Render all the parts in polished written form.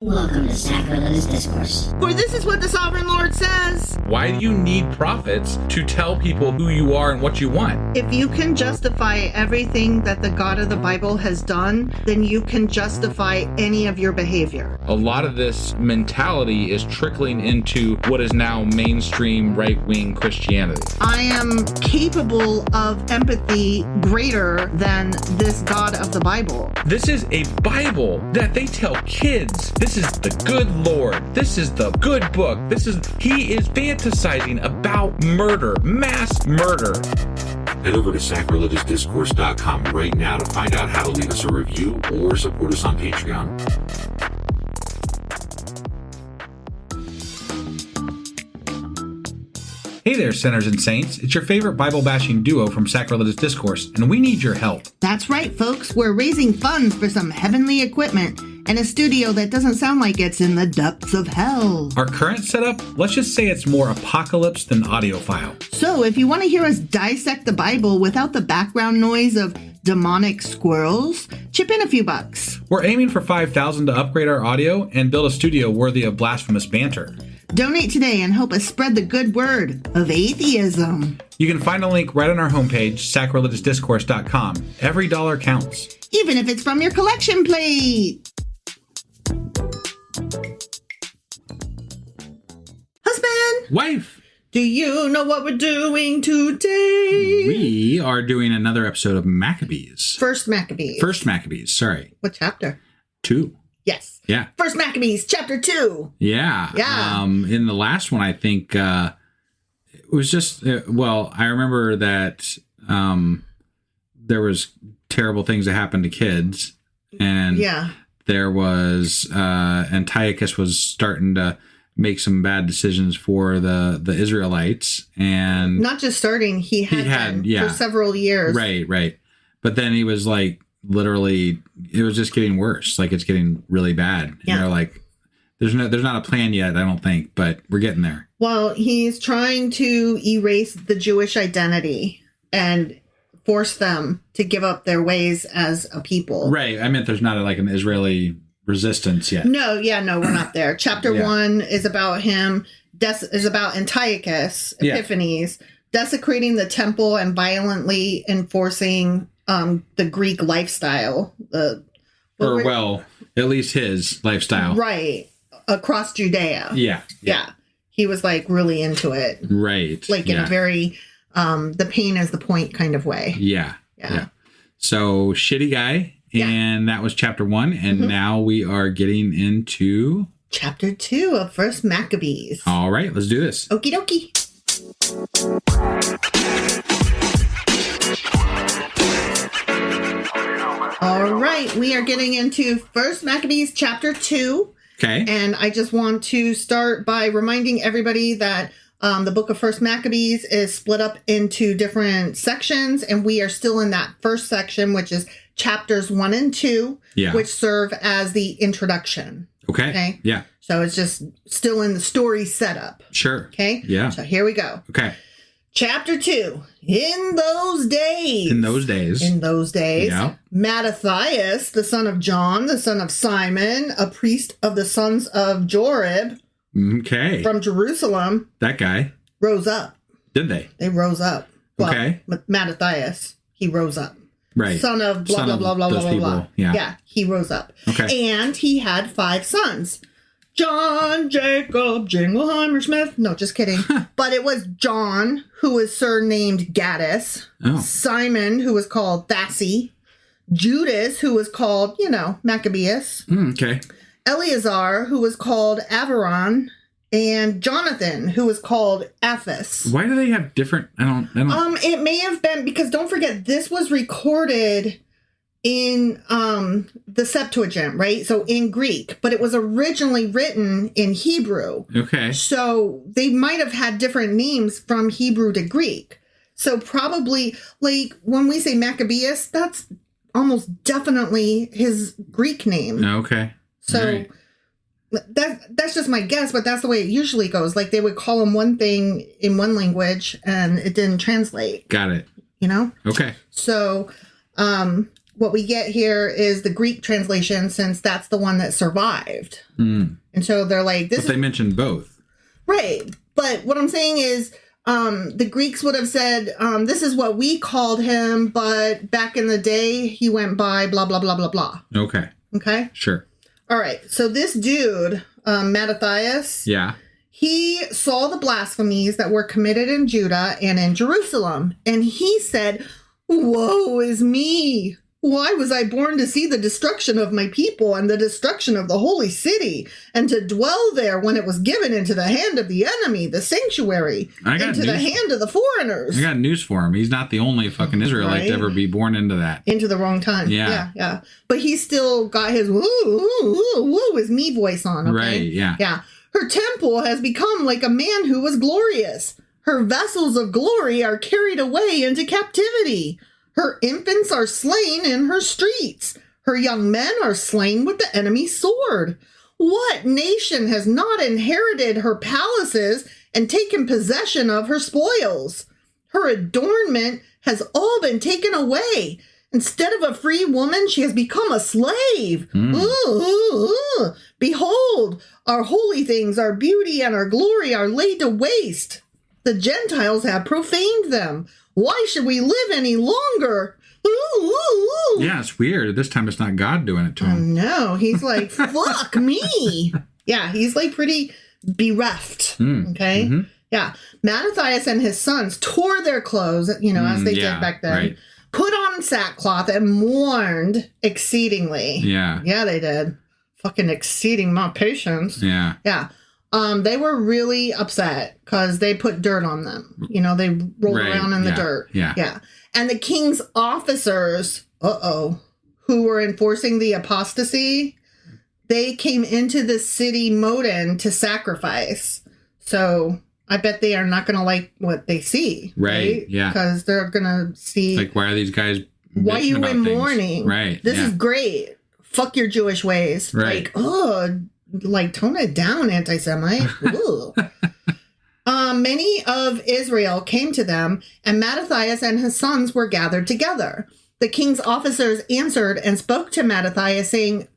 Welcome to Sacrilegious Discourse. For this is what the Sovereign Lord says. Why do you need prophets to tell people who you are and what you want? If you can justify everything that the God of the Bible has done, then you can justify any of your behavior. A lot of this mentality is trickling into what is now mainstream right-wing Christianity. I am capable of empathy greater than this God of the Bible. This is a Bible that they tell kids. This is the good Lord. This is the good book. He is fantasizing about murder, mass murder. Head over to sacrilegiousdiscourse.com right now to find out how to leave us a review or support us on Patreon. Hey there, sinners and saints. It's your favorite Bible-bashing duo from Sacrilegious Discourse, and we need your help. That's right, folks. We're raising funds for some heavenly equipment and a studio that doesn't sound like it's in the depths of hell. Our current setup, let's just say it's more apocalypse than audiophile. So if you want to hear us dissect the Bible without the background noise of demonic squirrels, chip in a few bucks. We're aiming for $5,000 to upgrade our audio and build a studio worthy of blasphemous banter. Donate today and help us spread the good word of atheism. You can find a link right on our homepage, sacrilegiousdiscourse.com. Every dollar counts. Even if it's from your collection plate. Husband! Wife! Do you know what we're doing today? We are doing another episode of Maccabees. First Maccabees. First Maccabees, sorry. What chapter? 2. Yes. Yeah. First Maccabees, chapter 2. Yeah. Yeah. In the last one, I think it was just, I remember that there was terrible things that happened to kids. And there was, Antiochus was starting to make some bad decisions for the Israelites. And not just starting, he had been for several years. Right. But then he was like, literally, it was just getting worse. Like, it's getting really bad. Yeah. You know, like, there's not a plan yet, I don't think, but we're getting there. Well, he's trying to erase the Jewish identity and force them to give up their ways as a people. Right. I meant there's not an Israeli resistance yet. No, we're not there. Chapter 1 is about him. Is about Antiochus Epiphanes desecrating the temple and violently enforcing the Greek lifestyle. At least his lifestyle. Right. Across Judea. Yeah. He was like really into it. Right. Like in a very, the pain is the point kind of way. Yeah. So shitty guy. And that was chapter 1. And now we are getting into chapter 2 of First Maccabees. All right, let's do this. Okie dokie. All right, we are getting into First Maccabees chapter 2. Okay. And I just want to start by reminding everybody that the book of First Maccabees is split up into different sections, and we are still in that first section, which is chapters 1 and 2, which serve as the introduction. Okay. Yeah. So it's just still in the story setup. Sure. Okay. Yeah. So here we go. Okay. Chapter 2. In those days, Matthias, the son of John, the son of Simon, a priest of the sons of Jorib, from Jerusalem, that guy, rose up. Did they? They rose up. Well, okay. Matthias, he rose up. Right. Son of blah, blah, blah, blah, blah, blah, blah. Yeah, he rose up. Okay. And he had 5 sons. John, Jacob, Jingleheimer Smith. No, just kidding. But it was John, who was surnamed Gaddis. Oh. Simon, who was called Thassi. Judas, who was called, Maccabeus. Okay. Eleazar, who was called Avaron. And Jonathan, who was called Atheists. Why do they have different? I don't. It may have been because don't forget this was recorded in the Septuagint, right? So in Greek, but it was originally written in Hebrew. Okay. So they might have had different names from Hebrew to Greek. So probably like when we say Maccabeus, that's almost definitely his Greek name. Okay. So that's just my guess, but that's the way it usually goes. Like they would call him one thing in one language and it didn't translate. Got it. You know? Okay. So what we get here is the Greek translation, since that's the one that survived. And so they're like, this. But they mentioned both. Right. But what I'm saying is, the Greeks would have said, this is what we called him, but back in the day, he went by blah, blah, blah, blah, blah. Okay. Okay? Sure. All right. So this dude, Matthias. Yeah. He saw the blasphemies that were committed in Judah and in Jerusalem, and he said, woe is me. Why was I born to see the destruction of my people and the destruction of the holy city, and to dwell there when it was given into the hand of the enemy, the sanctuary, into the hand of the foreigners? I got news for him. He's not the only fucking Israelite to ever be born into that. Into the wrong time. Yeah. But he still got his woo is me voice on. Okay? Right, yeah. Yeah. Her temple has become like a man who was glorious. Her vessels of glory are carried away into captivity. Her infants are slain in her streets. Her young men are slain with the enemy's sword. What nation has not inherited her palaces and taken possession of her spoils? Her adornment has all been taken away. Instead of a free woman, she has become a slave. Behold, our holy things, our beauty and our glory are laid to waste. The Gentiles have profaned them. Why should we live any longer? Yeah, it's weird. This time it's not God doing it to him. No, he's like, fuck me. Yeah, he's like pretty bereft. Okay? Mm-hmm. Yeah. Matthias and his sons tore their clothes, as they did back then. Right. Put on sackcloth and mourned exceedingly. Yeah. Yeah, they did. Fucking exceeding my patience. Yeah. Yeah. They were really upset because they put dirt on them. They rolled around in the dirt. Yeah. Yeah. And the king's officers, who were enforcing the apostasy, they came into the city Modin to sacrifice. So I bet they are not going to like what they see. Right. Yeah. Because they're going to see. Like, why are these guys why are you in mourning? Right. This is great. Fuck your Jewish ways. Right. Like, tone it down, anti-Semite. Many of Israel came to them, and Matthias and his sons were gathered together. The king's officers answered and spoke to Matthias, saying,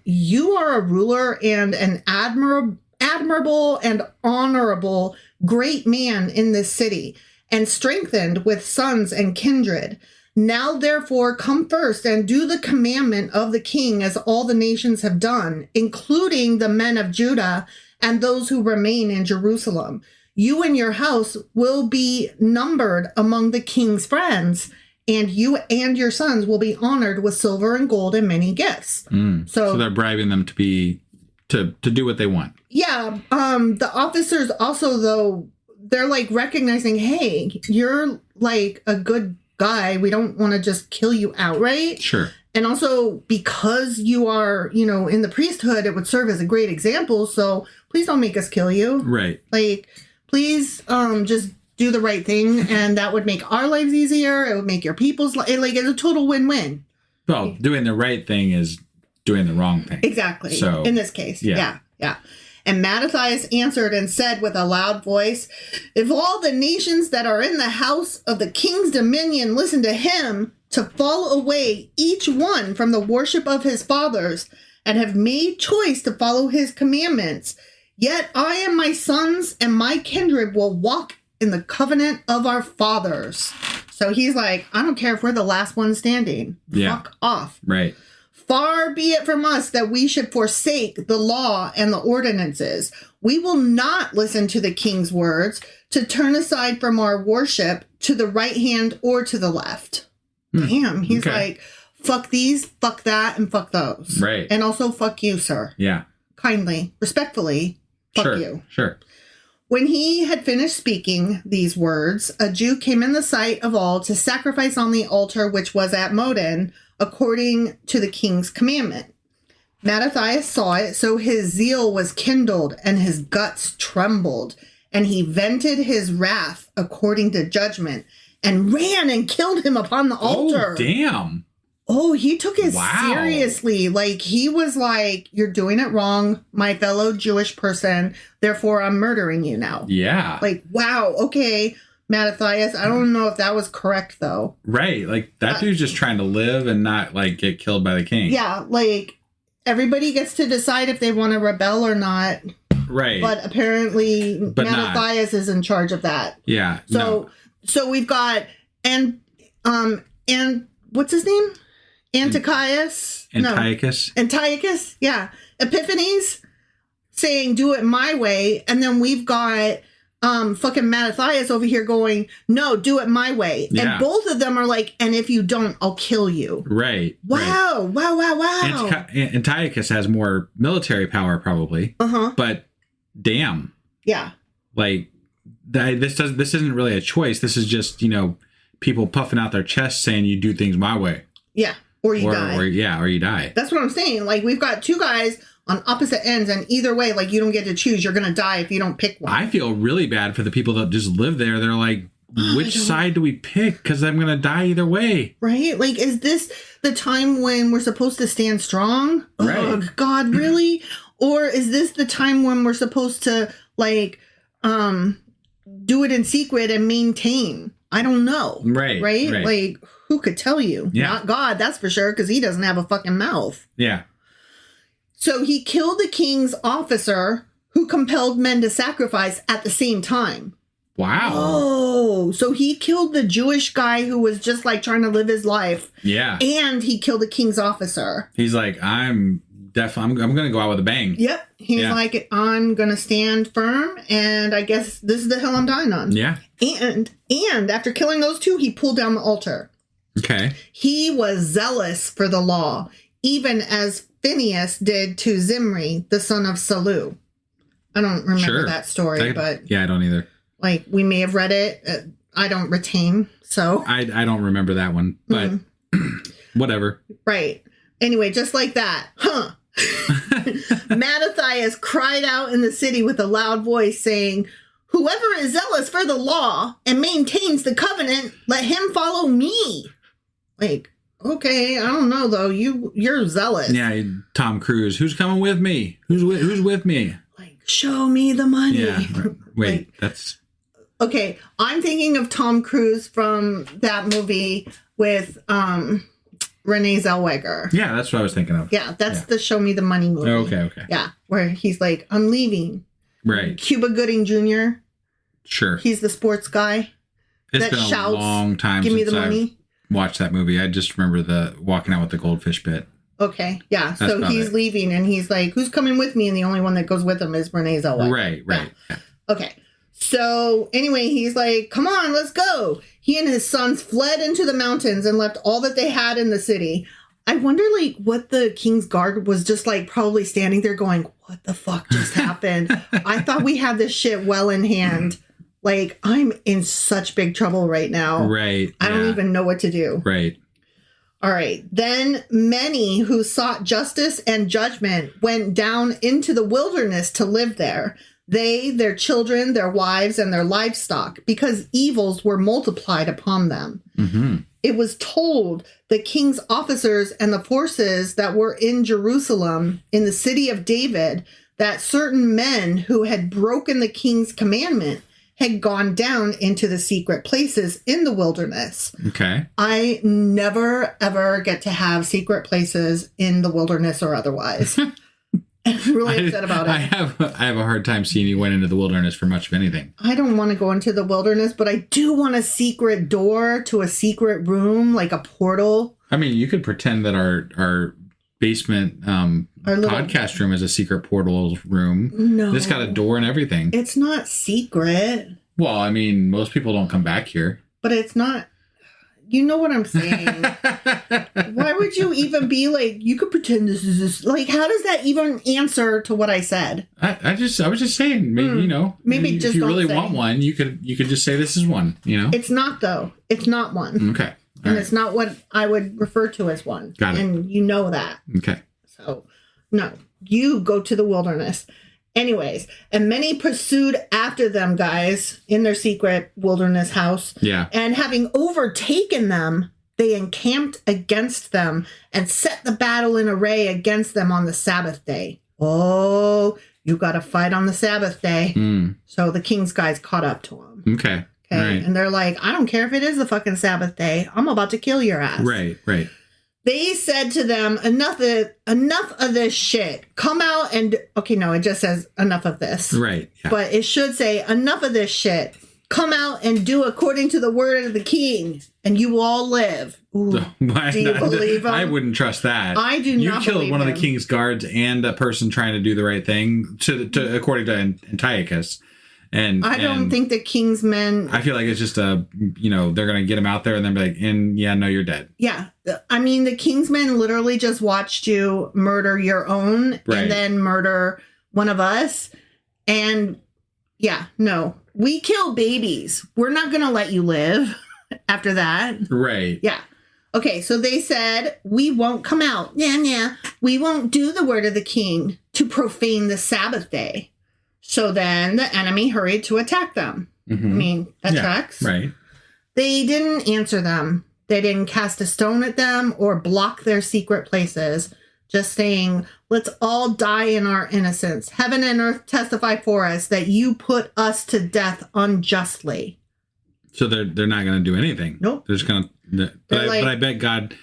you are a ruler and an admirable and honorable great man in this city, and strengthened with sons and kindred. Now, therefore, come first and do the commandment of the king as all the nations have done, including the men of Judah and those who remain in Jerusalem. You and your house will be numbered among the king's friends, and you and your sons will be honored with silver and gold and many gifts. So they're bribing them to do what they want. Yeah. The officers also, though, they're like recognizing, hey, you're like a good guy. We don't want to just kill you outright. Sure. And also because you are, in the priesthood, it would serve as a great example. So please don't make us kill you. Right. Like, please just do the right thing. And that would make our lives easier. It would make your people's life, it's a total win-win. Well, doing the right thing is doing the wrong thing. Exactly. So, in this case. Yeah. And Matthias answered and said with a loud voice, if all the nations that are in the house of the king's dominion listen to him, to fall away each one from the worship of his fathers, and have made choice to follow his commandments, yet I and my sons and my kindred will walk in the covenant of our fathers. So he's like, I don't care if we're the last one standing. Fuck off. Right. Far be it from us that we should forsake the law and the ordinances. We will not listen to the king's words to turn aside from our worship to the right hand or to the left. Damn. He's like, fuck these, fuck that, and fuck those. Right. And also fuck you, sir. Yeah. Kindly, respectfully, fuck you. Sure. When he had finished speaking these words, a Jew came in the sight of all to sacrifice on the altar which was at Modin, according to the king's commandment. Matthias saw it, so his zeal was kindled and his guts trembled, and he vented his wrath according to judgment and ran and killed him upon the altar. Oh, damn. Oh, he took it seriously. Like, he was like, you're doing it wrong, my fellow Jewish person, therefore I'm murdering you now. Yeah. Like, wow, okay, Matthias. I don't know if that was correct, though. Right. Like, that dude's just trying to live and not, like, get killed by the king. Yeah, like, everybody gets to decide if they want to rebel or not. Right. But apparently Matthias is in charge of that. Yeah. So we've got and what's his name? Antiochus. Yeah. Epiphanes saying do it my way, and then we've got fucking Matthias over here going, no, do it my way. Yeah. And both of them are like, and if you don't, I'll kill you. Right. Wow. Right. Wow. Antiochus has more military power probably. But damn. Yeah. Like this isn't really a choice. This is just, people puffing out their chests saying you do things my way. Yeah. Or you die. Or you die. That's what I'm saying. Like, we've got two guys on opposite ends, and either way, like, you don't get to choose. You're going to die if you don't pick one. I feel really bad for the people that just live there. They're like, which side do we pick? Because I'm going to die either way. Right? Like, is this the time when we're supposed to stand strong? Right. Oh, God, really? Or is this the time when we're supposed to, like, do it in secret and maintain? I don't know. Right. Like, who could tell you? Yeah. Not God, that's for sure, because he doesn't have a fucking mouth. Yeah. So he killed the king's officer who compelled men to sacrifice at the same time. Wow. Oh, so he killed the Jewish guy who was just like trying to live his life. Yeah. And he killed the king's officer. He's like, I'm going to go out with a bang. Yep. He's like, I'm going to stand firm, and I guess this is the hill I'm dying on. Yeah. And after killing those two, he pulled down the altar. Okay. He was zealous for the law, even as Phinehas did to Zimri, the son of Salu. I don't remember that story, but... Yeah, I don't either. Like, we may have read it. I don't retain, so... I don't remember that one, but whatever. Right. Anyway, just like that. Huh. Matthias cried out in the city with a loud voice, saying, whoever is zealous for the law and maintains the covenant, let him follow me. Like, okay, I don't know, though. You're zealous. Yeah, Tom Cruise. Who's coming with me? Who's with me? Like, show me the money. Yeah. Wait, like, that's... Okay, I'm thinking of Tom Cruise from that movie with Renee Zellweger. Yeah, that's what I was thinking of. Yeah, that's the Show Me the Money movie. Okay. Yeah, where he's like, I'm leaving. Right. Cuba Gooding Jr. Sure. He's the sports guy. It's been a long time Give since me the money. I've watched that movie. I just remember the walking out with the goldfish bit. Okay, yeah. So he's leaving, and he's like, who's coming with me? And the only one that goes with him is Renee Zellweger. Right. Yeah. Okay. So anyway, he's like, come on, let's go. He and his sons fled into the mountains and left all that they had in the city. I wonder, like, what the king's guard was just like probably standing there going, what the fuck just happened? I thought we had this shit well in hand. Like, I'm in such big trouble right now. Right. I don't even know what to do. Right. All right. Then many who sought justice and judgment went down into the wilderness to live there. They, their children, their wives, and their livestock, because evils were multiplied upon them. Mm-hmm. It was told the king's officers and the forces that were in Jerusalem, in the city of David, that certain men who had broken the king's commandment had gone down into the secret places in the wilderness. Okay. I never, ever get to have secret places in the wilderness or otherwise. I'm really upset about it. I have a hard time seeing you went into the wilderness for much of anything. I don't want to go into the wilderness, but I do want a secret door to a secret room, like a portal. I mean, you could pretend that our basement podcast room is a secret portal room. No. It's got a door and everything. It's not secret. Well, I mean, most people don't come back here. But it's not... You know what I'm saying? Why would you even be like, you could pretend this is this? Like, how does that even answer to what I said? I was just saying, maybe, maybe if just you don't really say. want one, you could just say this is one, It's not, though. It's not one. Okay. And it's not what I would refer to as one. Got it. And you know that. Okay. So, no. You go to the wilderness. Anyways, and many pursued after them, guys, in their secret wilderness house. Yeah. And having overtaken them, they encamped against them and set the battle in array against them on the Sabbath day. Oh, you got to fight on the Sabbath day. Mm. So the king's guys caught up to him. Okay. Okay. Right. And they're like, I don't care if it is the fucking Sabbath day. I'm about to kill your ass. Right. They said to them, enough of this shit. Come out and, okay, no, it just says enough of this. Right. Yeah. But it should say enough of this shit. Come out and do according to the word of the king, and you will all live. Ooh, do you believe him? I wouldn't trust that. I do not. You killed believe one him. of the king's guards and a person trying to do the right thing, according to Antiochus. And I don't think the king's men. I feel like it's just they're going to get him out there and then be like, no, you're dead. Yeah. I mean, the king's men literally just watched you murder your own and then murder one of us. And yeah, no, we kill babies. We're not going to let you live after that. Right. Yeah. Okay. So they said, we won't come out. Yeah. We won't do the word of the king to profane the Sabbath day. So then the enemy hurried to attack them. Mm-hmm. I mean, that tracks. Right. They didn't answer them. They didn't cast a stone at them or block their secret places, just saying, let's all die in our innocence. Heaven and earth testify for us that you put us to death unjustly. So they're not going to do anything. Nope. They're just going to... But I bet God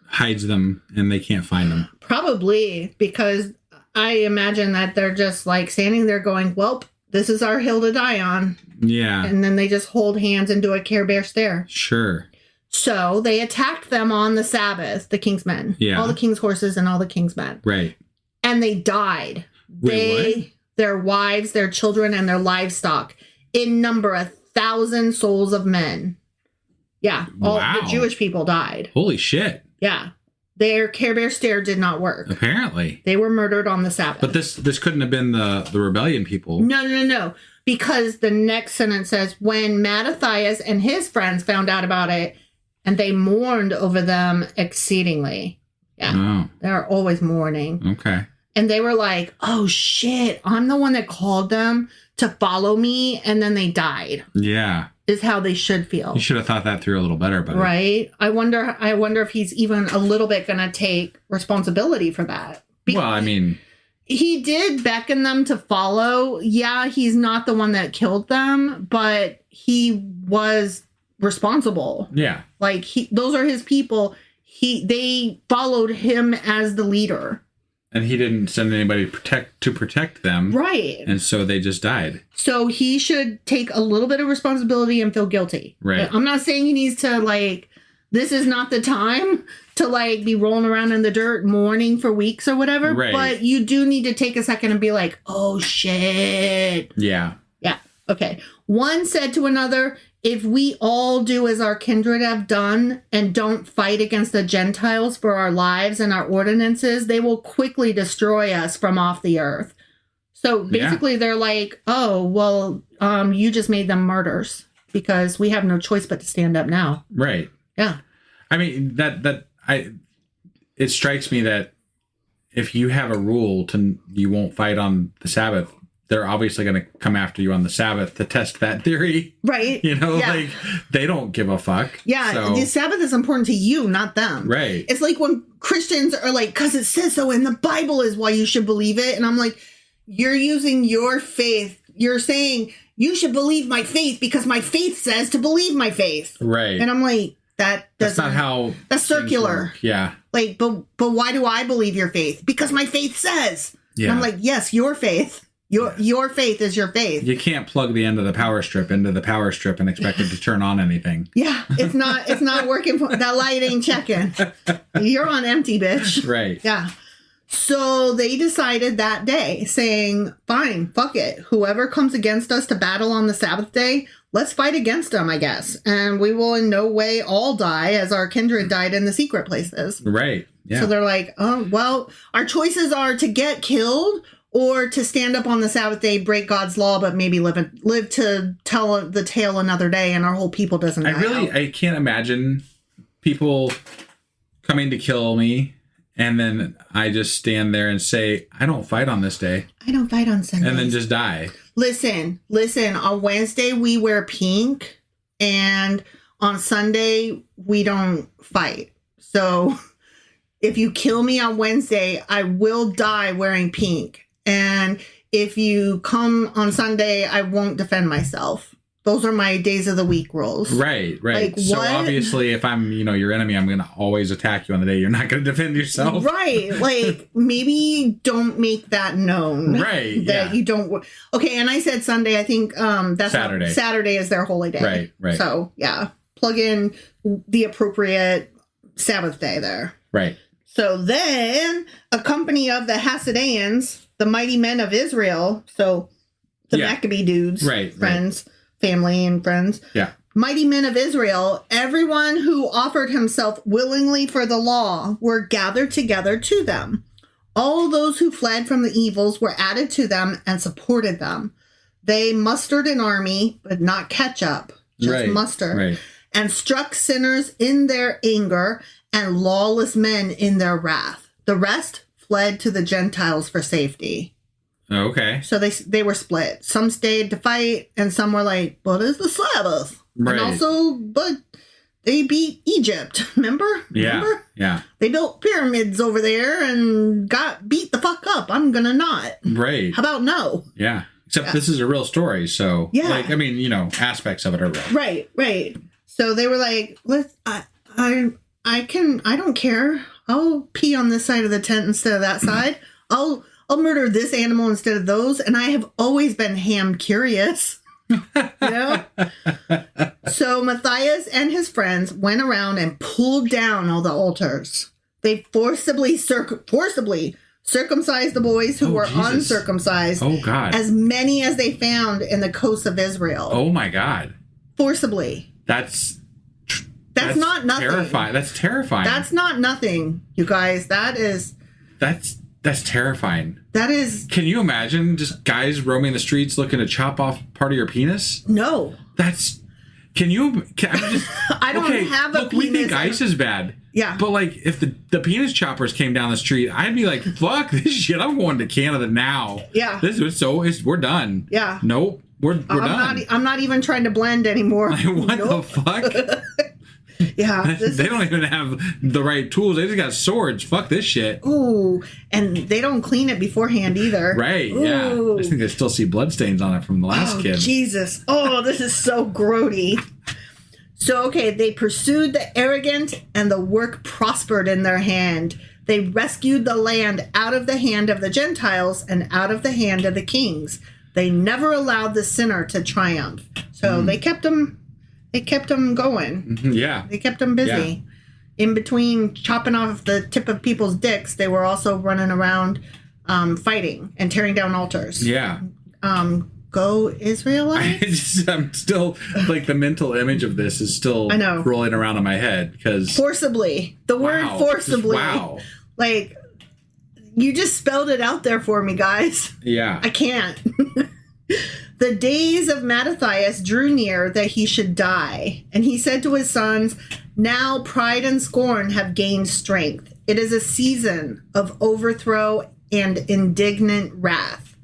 hides them and they can't find them. Probably, because I imagine that they're just like standing there going, well, this is our hill to die on. Yeah. And then they just hold hands and do a Care Bear stare. Sure. So they attacked them on the Sabbath, the king's men. Yeah. All the king's horses and all the king's men. Right. And they died. Wait, what? Their wives, their children, and their livestock in number 1,000 souls of men. Yeah. All the Jewish people died. Holy shit. Yeah. Their Care Bear stare did not work. Apparently. They were murdered on the Sabbath. But this couldn't have been the rebellion people. No. Because the next sentence says, when Matthias and his friends found out about it, and they mourned over them exceedingly. Yeah. Oh. They're always mourning. Okay. And they were like, oh shit, I'm the one that called them to follow me. And then they died. Yeah. Is how they should feel. You should have thought that through a little better, buddy. Right. I wonder if he's even a little bit going to take responsibility for that. Well, I mean, he did beckon them to follow. Yeah, he's not the one that killed them, but he was responsible. Yeah. Like those are his people. They followed him as the leader. And he didn't send anybody to protect them. Right. And so they just died. So he should take a little bit of responsibility and feel guilty. Right. I'm not saying he needs to this is not the time to be rolling around in the dirt mourning for weeks or whatever. Right. But you do need to take a second and be like, oh shit. Yeah. Yeah. Okay. One said to another, if we all do as our kindred have done and don't fight against the Gentiles for our lives and our ordinances, they will quickly destroy us from off the earth. So basically they're like, oh, well, you just made them martyrs because we have no choice but to stand up now. Right. Yeah. I mean, it strikes me that if you have a rule you won't fight on the Sabbath, they're obviously going to come after you on the Sabbath to test that theory. Right. They don't give a fuck. Yeah. So. The Sabbath is important to you, not them. Right. It's like when Christians are like, because it says so in the Bible is why you should believe it. And I'm like, you're using your faith. You're saying you should believe my faith because my faith says to believe my faith. Right. And I'm like, that's not how. That's circular. Yeah. But why do I believe your faith? Because my faith says. Yeah. And I'm like, yes, your faith. Your faith is your faith. You can't plug the end of the power strip into the power strip and expect it to turn on anything. Yeah, it's not working. That light ain't checking. You're on empty, bitch. Right. Yeah. So they decided that day, saying, fine, fuck it. Whoever comes against us to battle on the Sabbath day, let's fight against them, I guess. And we will in no way all die as our kindred died in the secret places. Right. Yeah. So they're like, oh, well, our choices are to get killed or to stand up on the Sabbath day, break God's law, but maybe live to tell the tale another day and our whole people doesn't die out. I can't imagine people coming to kill me and then I just stand there and say, I don't fight on this day. I don't fight on Sundays. And then just die. Listen, on Wednesday we wear pink and on Sunday we don't fight. So if you kill me on Wednesday, I will die wearing pink. And if you come on Sunday, I won't defend myself. Those are my days of the week rules. Right. Like, so what? obviously, if I'm, your enemy, I'm going to always attack you on the day you're not going to defend yourself. Right. Like, maybe don't make that known. Right. That you don't. Okay. And I said Sunday. I think that's Saturday. Saturday is their holy day. Right. So, yeah. Plug in the appropriate Sabbath day there. Right. So then a company of the Hasideans, the mighty men of Israel, so the Maccabee dudes, friends, family and friends. Yeah. Mighty men of Israel, everyone who offered himself willingly for the law were gathered together to them. All those who fled from the evils were added to them and supported them. They mustered an army, but not catch up, just muster, and struck sinners in their anger and lawless men in their wrath. The rest fled to the Gentiles for safety. Okay. So they were split. Some stayed to fight, and some were like, "What is the Sabbath?" Right. And also, but they beat Egypt. Remember? Yeah. They built pyramids over there and got beat the fuck up. I'm gonna not. Right. How about no? Yeah. Except this is a real story, so aspects of it are real. Right. So they were like, I don't care. I'll pee on this side of the tent instead of that side. I'll murder this animal instead of those. And I have always been ham curious. So Matthias and his friends went around and pulled down all the altars. They forcibly circumcised the boys who were uncircumcised. Oh, God. As many as they found in the coasts of Israel. Oh, my God. Forcibly. That's not nothing. Terrifying. That's terrifying. That's not nothing, you guys. That's terrifying. That is. Can you imagine just guys roaming the streets looking to chop off part of your penis? No. I don't have a penis. We think ice is bad. Yeah. But like if the penis choppers came down the street, I'd be like, fuck this shit. I'm going to Canada now. Yeah. We're done. Yeah. Nope. We're done. I'm not even trying to blend anymore. Like, what the fuck? Yeah. They don't even have the right tools. They just got swords. Fuck this shit. Ooh. And they don't clean it beforehand either. Right. Ooh. Yeah. I just think they still see bloodstains on it from the last kid. Jesus. Oh, this is so grody. So, okay, they pursued the arrogant and the work prospered in their hand. They rescued the land out of the hand of the Gentiles and out of the hand of the kings. They never allowed the sinner to triumph. So they kept them going. Yeah. They kept them busy. Yeah. In between chopping off the tip of people's dicks, they were also running around fighting and tearing down altars. Yeah. Go Israelites. I'm still like the mental image of this is still rolling around in my head because forcibly. The word forcibly. Wow. Like you just spelled it out there for me, guys. Yeah. I can't. The days of Matthias drew near that he should die, and he said to his sons, "Now pride and scorn have gained strength. It is a season of overthrow and indignant wrath.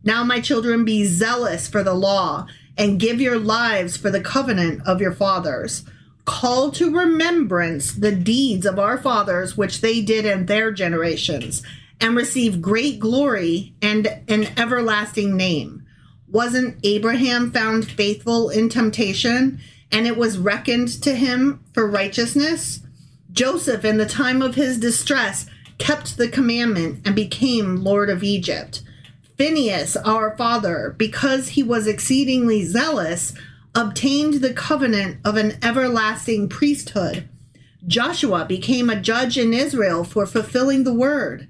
Now, my children, be zealous for the law, and give your lives for the covenant of your fathers. Call to remembrance the deeds of our fathers which they did in their generations, and receive great glory and an everlasting name. Wasn't Abraham found faithful in temptation, and it was reckoned to him for righteousness? Joseph, in the time of his distress, kept the commandment and became Lord of Egypt. Phinehas, our father, because he was exceedingly zealous, obtained the covenant of an everlasting priesthood. Joshua became a judge in Israel for fulfilling the word.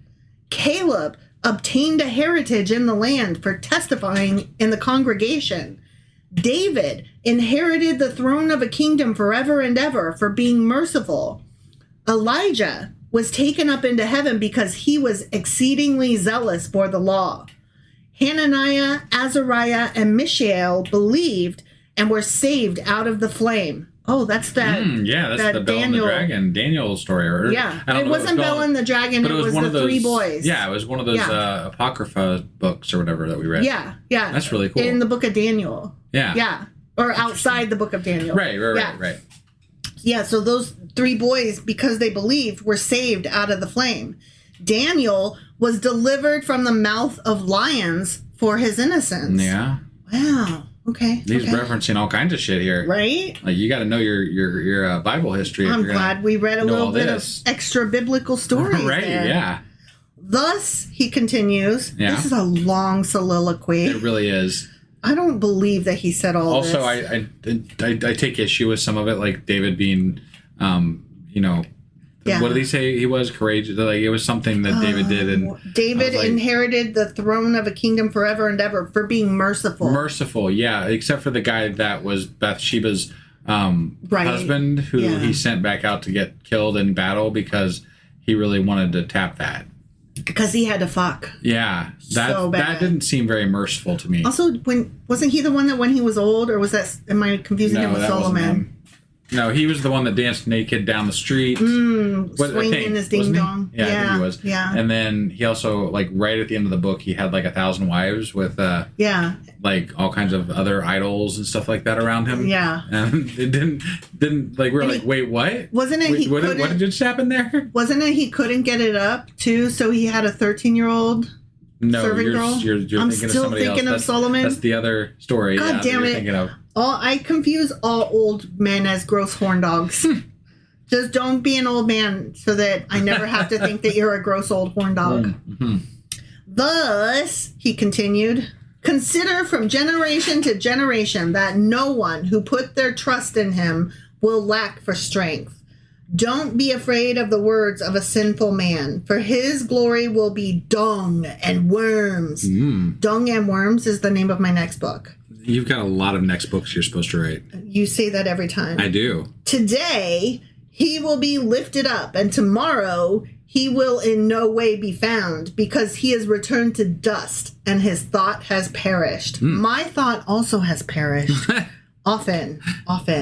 Caleb obtained a heritage in the land for testifying in the congregation. David inherited the throne of a kingdom forever and ever for being merciful. Elijah was taken up into heaven because he was exceedingly zealous for the law. Hananiah, Azariah, and Mishael believed and were saved out of the flame. Oh, that's that. That's the Bell and the Dragon Daniel story. It wasn't Bell and the Dragon. But it was one of those, three boys. Yeah, it was one of those Apocrypha books or whatever that we read. Yeah. That's really cool. In the book of Daniel. Yeah. Or outside the book of Daniel. Right. Yeah, so those three boys, because they believed, were saved out of the flame. Daniel was delivered from the mouth of lions for his innocence. Yeah. Wow. Okay. He's referencing all kinds of shit here. Right? Like, you got to know your Bible history. I'm glad we read a little bit of extra biblical stories. Right, there. yeah. Thus, he continues. Yeah. This is a long soliloquy. It really is. I don't believe that he said all this. Also, I take issue with some of it, like David being, what did he say? He was courageous. Like, it was something that David did, and David inherited the throne of a kingdom forever and ever for being merciful. Merciful, yeah. Except for the guy that was Bathsheba's husband, who he sent back out to get killed in battle because he really wanted to tap that. Because he had to fuck. Yeah, that didn't seem very merciful to me. Also, wasn't he the one that when he was old, or was that? Am I confusing him with Solomon? No, he was the one that danced naked down the street. Swinging his ding dong. Yeah, I think he was. Yeah. And then he also, like, right at the end of the book, he had like 1,000 wives with like all kinds of other idols and stuff like that around him. Yeah. And it didn't like, we're like, wait, what? Wasn't it what did just happen there? Wasn't it he couldn't get it up too, so he had a 13-year-old servant girl? You're I'm thinking still of somebody thinking else. of Solomon. That's the other story. God damn it. Thinking of. I confuse all old men as gross horn dogs. Just don't be an old man so that I never have to think that you're a gross old horn dog. Mm-hmm. Thus, he continued, consider from generation to generation that no one who put their trust in him will lack for strength. Don't be afraid of the words of a sinful man, for his glory will be dung and worms. Dung and worms is the name of my next book. You've got a lot of next books you're supposed to write. You say that every time. I do. Today, he will be lifted up, and tomorrow he will in no way be found, because he is returned to dust, and his thought has perished. My thought also has perished. Often.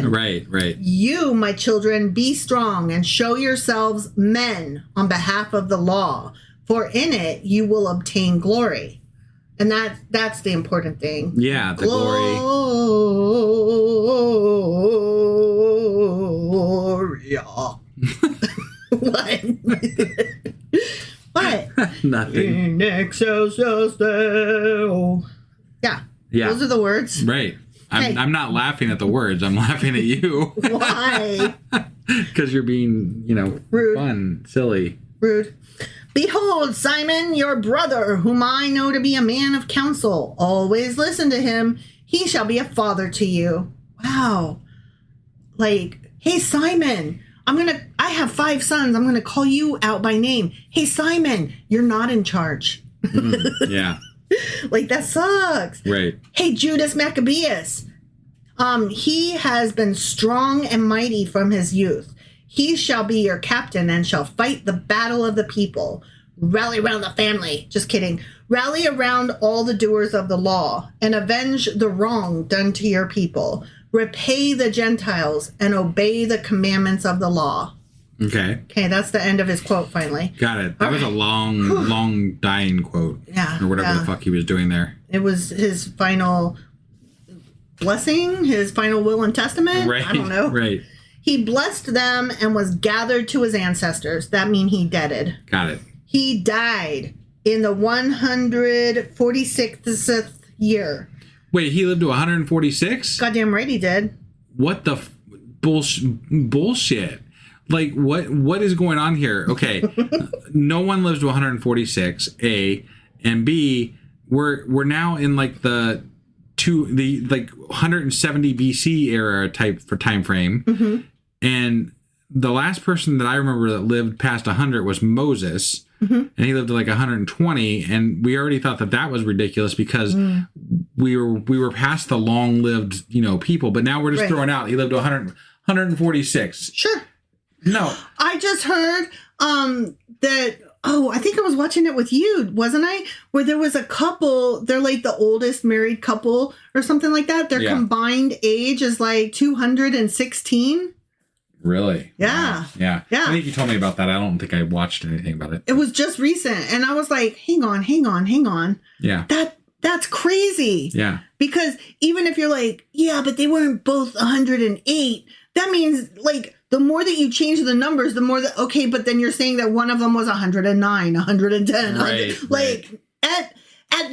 Right. You, my children, be strong and show yourselves men on behalf of the law, for in it you will obtain glory. And that's the important thing. Yeah, the glory. What? What? Nothing. In excelsis. Yeah. Those are the words. Right. I'm not laughing at the words. I'm laughing at you. Why? Because you're being, rude. Fun, silly. Rude. Behold, Simon, your brother, whom I know to be a man of counsel. Always listen to him. He shall be a father to you. Wow. Like, hey, Simon, I have 5 sons. I'm going to call you out by name. Hey, Simon, you're not in charge. Yeah. Like, that sucks. Right. Hey, Judas Maccabeus. He has been strong and mighty from his youth. He shall be your captain and shall fight the battle of the people. Rally around the family. Just kidding. Rally around all the doers of the law and avenge the wrong done to your people. Repay the Gentiles and obey the commandments of the law. Okay, that's the end of his quote finally. Got it. That was a long dying quote. Yeah. Or whatever the fuck he was doing there. It was his final blessing, his final will and testament. Right. I don't know. Right. He blessed them and was gathered to his ancestors. That means he deaded. Got it. He died in the 146th year. Wait, he lived to 146? Goddamn right he did. What the bullshit? Like, what is going on here? Okay, no one lives to 146, A, and B, we're now in like the 170 BC era time frame. Mm-hmm. And the last person that I remember that lived past 100 was Moses, and he lived to like 120, and we already thought that was ridiculous because we were past the long-lived, people, but now we're just throwing out he lived to 146. Sure. No. I just heard that, I think I was watching it with you, wasn't I? Where there was a couple, they're like the oldest married couple or something like that. Their combined age is like 216. Really? Yeah. Wow. Yeah. I think you told me about that. I don't think I watched anything about it. It was just recent. And I was like, hang on. Yeah. That's crazy. Yeah. Because even if you're like, yeah, but they weren't both 108, that means like the more that you change the numbers, the more that, okay, but then you're saying that one of them was 109, 110. Right. Like at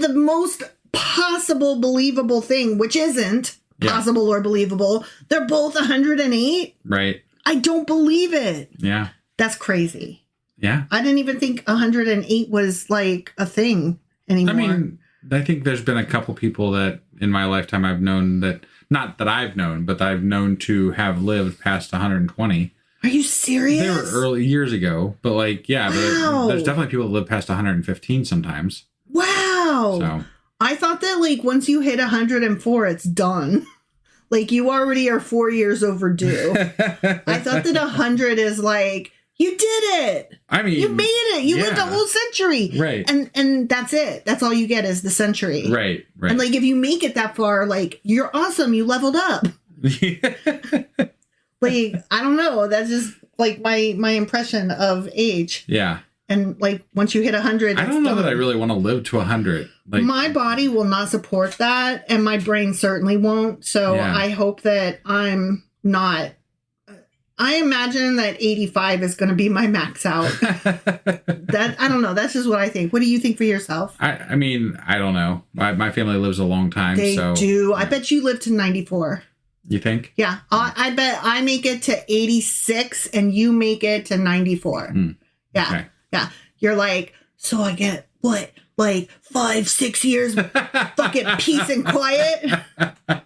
the most possible believable thing, which isn't possible or believable. They're both 108. Right. I don't believe it. Yeah. That's crazy. Yeah. I didn't even think 108 was like a thing anymore. I mean, I think there's been a couple people that in my lifetime I've known that, not that I've known, but I've known to have lived past 120. Are you serious? They were early years ago, but like, yeah, wow. but there's definitely people that live past 115 sometimes. Wow. So I thought that like once you hit 104, it's done. Like you already are 4 years overdue. I thought that 100 is like, you did it. I mean, you made it. You lived a whole century. Right. And that's it. That's all you get is the century. Right. Right. And like, if you make it that far, like you're awesome. You leveled up. Like, I don't know. That's just like my impression of age. Yeah. And like, once you hit 100, I don't know that I really want to live to 100. Like, my body will not support that. And my brain certainly won't. So I hope that I'm not. I imagine that 85 is going to be my max out. That I don't know. That's just what I think. What do you think for yourself? I mean, I don't know. My family lives a long time. They so do. I bet you live to 94. You think? Yeah. I bet I make it to 86 and you make it to 94. Yeah. Okay. Yeah. You're like, so I get what? Like 5-6 years fucking peace and quiet?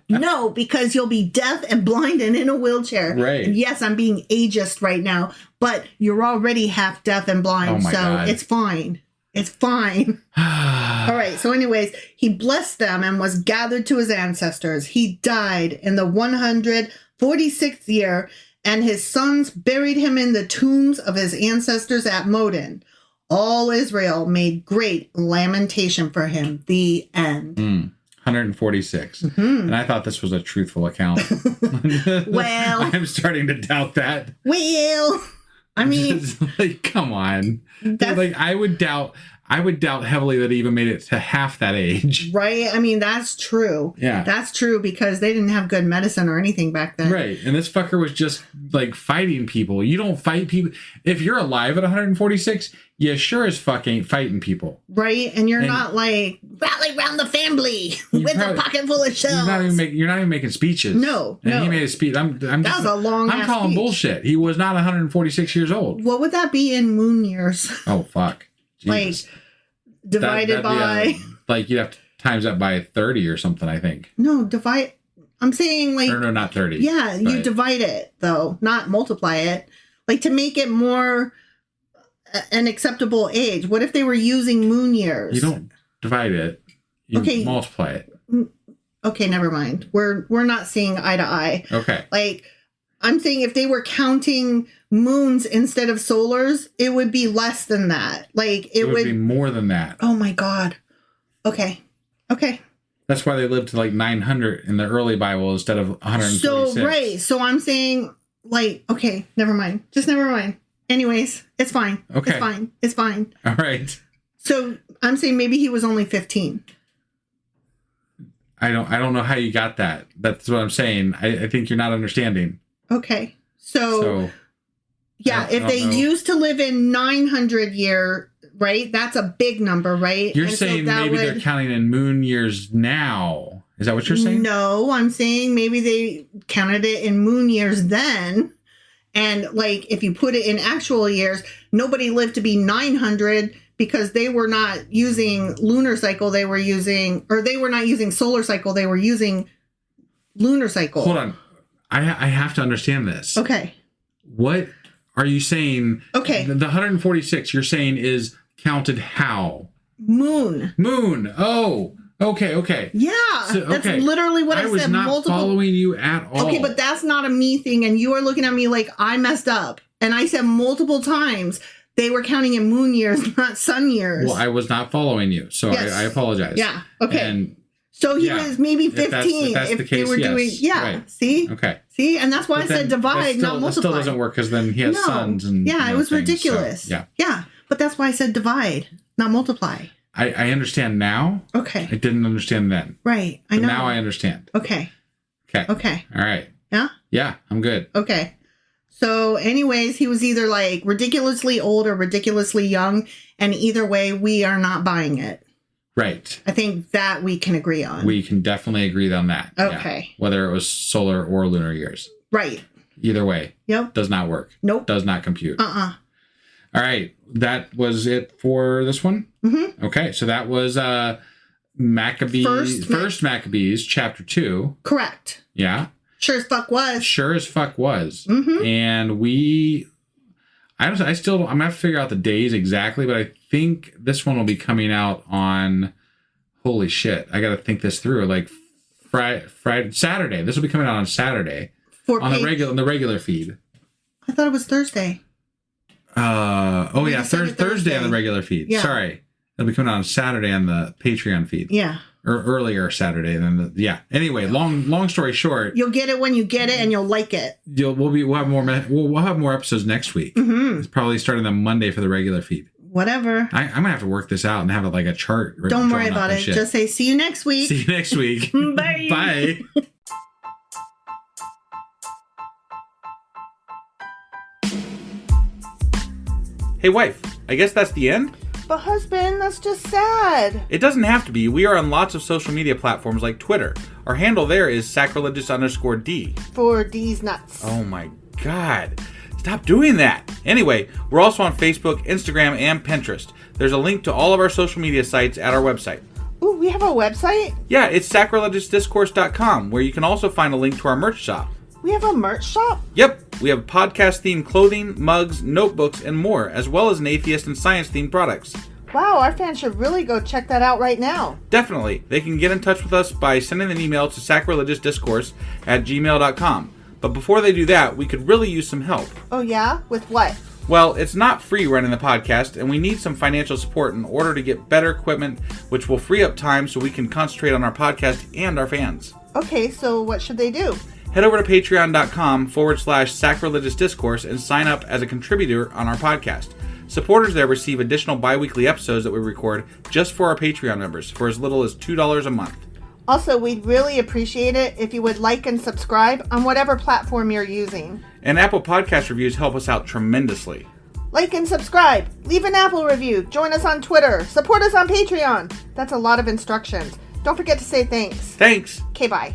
No, because you'll be deaf and blind and in a wheelchair. Right. And yes, I'm being ageist right now, but you're already half deaf and blind. Oh my God. It's fine. It's fine. All right. So anyways, he blessed them and was gathered to his ancestors. He died in the 146th year, and his sons buried him in the tombs of his ancestors at Modin. All Israel made great lamentation for him. The end. 146. Mm-hmm. And I thought this was a truthful account. Well, I'm starting to doubt that. Well, I mean, like, come on. Like, I would doubt heavily that he even made it to half that age. Right? I mean, that's true. Yeah. That's true because they didn't have good medicine or anything back then. Right. And this fucker was just like fighting people. You don't fight people. If you're alive at 146, you sure as fuck ain't fighting people. Right? And you're not like, rally round the family with a pocket full of shells. You're not even making speeches. No. And he made a speech. That was a long I'm calling speech. Bullshit. He was not 146 years old. What would that be in moon years? Oh, fuck. Jesus. Like, divided by... like, you'd have to times that by 30 or something, I think. No, I'm saying like... No, not 30. Yeah, you divide it, though, not multiply it. Like, to make it more an acceptable age. What if they were using moon years? You don't divide it. You multiply it. Okay, never mind. We're not seeing eye to eye. Okay. Like, I'm saying if they were counting moons instead of solars, it would be less than that. Like, it would be more than that. Oh my God. Okay. That's why they lived to like 900 in the early Bible instead of 146. So, right. So I'm saying, like, okay, never mind. Just never mind. Anyways, it's fine. Okay. It's fine. All right. So I'm saying maybe he was only 15. I don't know how you got that. That's what I'm saying. I think you're not understanding. Okay. So yeah, if they used to live in 900 year, right? That's a big number, right? You're saying maybe they're counting in moon years now. Is that what you're saying? No, I'm saying maybe they counted it in moon years then. And like, if you put it in actual years, nobody lived to be 900 because they were not using lunar cycle. They were not using solar cycle. They were using lunar cycle. Hold on. I have to understand this. Okay. What are you saying? Okay. The 146 you're saying is counted how? Moon. Oh, okay. Yeah. That's literally what I said. I was not following you at all. Okay, but that's not a me thing. And you are looking at me like I messed up. And I said multiple times they were counting in moon years, not sun years. Well, I was not following you. So yes. I apologize. Yeah. Okay. And so he was maybe 15 if that's the case, they were doing. Yeah. Right. See? Okay. See? And that's why I said divide, not multiply. That still doesn't work because then he has sons and it was ridiculous. So, yeah. But that's why I said divide, not multiply. I understand now. Okay. I didn't understand then. Right. I know. Now I understand. Okay. All right. Yeah? Yeah, I'm good. Okay. So anyways, he was either like ridiculously old or ridiculously young. And either way, we are not buying it. Right. I think that we can agree on. We can definitely agree on that. Okay. Yeah. Whether it was solar or lunar years. Right. Either way. Yep. Does not work. Nope. Does not compute. Uh-uh. All right. That was it for this one? Mm-hmm. Okay. So that was Maccabees, First Maccabees, chapter 2. Correct. Yeah. Sure as fuck was. Sure as fuck was. Mm-hmm. And I'm gonna have to figure out the days exactly, but I think this one will be coming out on, holy shit, I gotta think this through. Like Friday, Saturday. This will be coming out on Saturday on the regular feed. I thought it was Thursday. Thursday on the regular feed. Yeah. Sorry, it'll be coming out on Saturday on the Patreon feed. Yeah. Or earlier Saturday than Anyway, long story short, you'll get it when you get it, and you'll like it. We'll have more episodes next week. Mm-hmm. It's probably starting on Monday for the regular feed. Whatever. I'm gonna have to work this out and have it like a chart. Don't worry about it. Just say, see you next week. See you next week. Bye. Bye. Hey, wife. I guess that's the end? But husband, that's just sad. It doesn't have to be. We are on lots of social media platforms like Twitter. Our handle there is sacrilegious_D. For D's nuts. Oh my God. Stop doing that. Anyway, we're also on Facebook, Instagram, and Pinterest. There's a link to all of our social media sites at our website. Ooh, we have a website? Yeah, it's sacrilegiousdiscourse.com, where you can also find a link to our merch shop. We have a merch shop? Yep, we have podcast-themed clothing, mugs, notebooks, and more, as well as an atheist and science-themed products. Wow, our fans should really go check that out right now. Definitely. They can get in touch with us by sending an email to sacrilegiousdiscourse@gmail.com. But before they do that, we could really use some help. Oh yeah? With what? Well, it's not free running the podcast, and we need some financial support in order to get better equipment, which will free up time so we can concentrate on our podcast and our fans. Okay, so what should they do? Head over to patreon.com/sacrilegious discourse and sign up as a contributor on our podcast. Supporters there receive additional bi-weekly episodes that we record just for our Patreon members for as little as $2 a month. Also, we'd really appreciate it if you would like and subscribe on whatever platform you're using. And Apple Podcast reviews help us out tremendously. Like and subscribe. Leave an Apple review. Join us on Twitter. Support us on Patreon. That's a lot of instructions. Don't forget to say thanks. Thanks. Okay, bye.